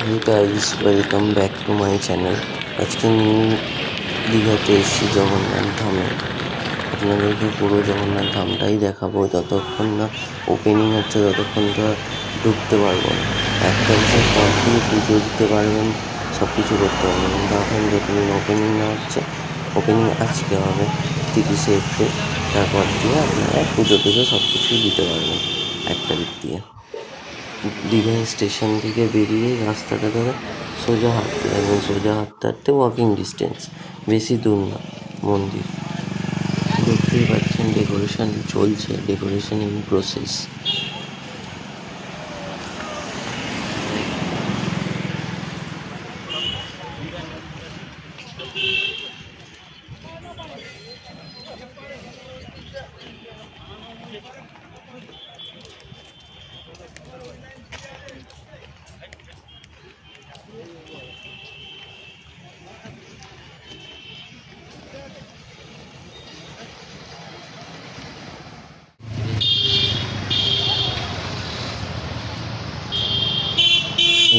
Hey guys, welcome back to my channel. আজকে দীঘাতে এসেছি জগন্নাথ ধামে। আপনাদেরকে পুরো জগন্নাথ ধামটাই দেখাবো। যতক্ষণ না ওপেনিং হচ্ছে ততক্ষণ তো ঢুকতে পারবো না। একটা বছর পর দিয়ে পুজো দিতে পারবেন, সব কিছু করতে পারবেন। কিন্তু এখন যতদিন ওপেনিং না হচ্ছে, ওপেনিং আজকে হবে 30শে এপ্রিল, তারপর দিয়ে আপনারা পুজো টুজো সব কিছুই দিতে পারবেন 1 তারিখ দিয়ে। দীঘা স্টেশন থেকে বেরিয়ে রাস্তাটা ধরে সোজা হাঁটতে থাকবেন। সোজা হাঁটতে হাঁটতে ওয়াকিং ডিস্টেন্স, বেশি দূর না মন্দির। দেখতেই পাচ্ছেন ডেকোরেশন চলছে, ডেকোরেশন ইন প্রসেস।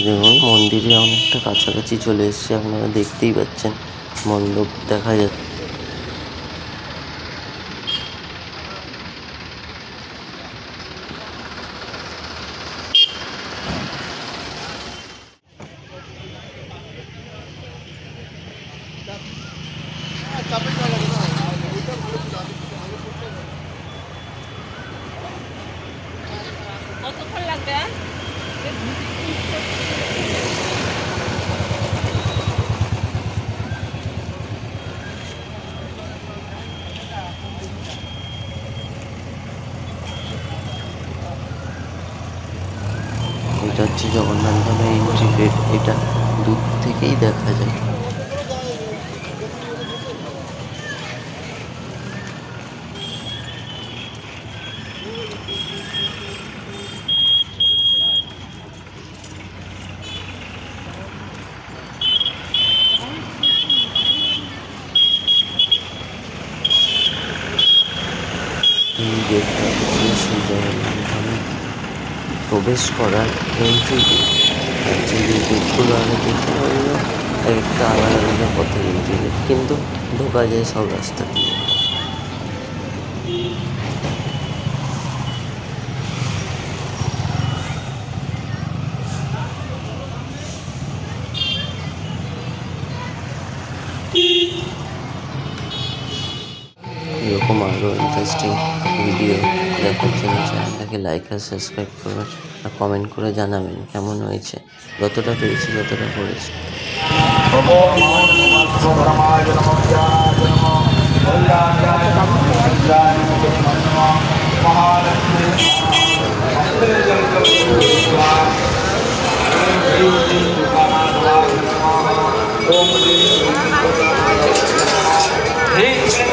দেখুন মন্দিরে অনেকটা কাছাকাছি চলে এসছে, আপনারা দেখতেই পাচ্ছেন মণ্ডপ দেখা যাচ্ছে। কতক্ষণ লাগবে? এটা হচ্ছে জগন্নাথ ধামের এন্ট্রি গেট, এটা দূর থেকেই দেখা যায়। এই গেটটা হচ্ছে জগন্নাথ ধামে প্রবেশ করার এন্ট্রি গেট। আর যে গেটগুলো আগে দেখতে পারলো একটা আলাদা আলাদা পথের এন্ট্রি গেট, কিন্তু ঢোকা যায় সব রাস্তা দিয়ে। এরকম আরও ইন্টারেস্টিং ভিডিও দেখার জন্য চ্যানেলটাকে লাইক আর সাবস্ক্রাইব করবেন, আর কমেন্ট করে জানাবেন কেমন হয়েছে। যতটা পেরেছি ততটা করেছি।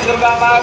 दुर्गा माँ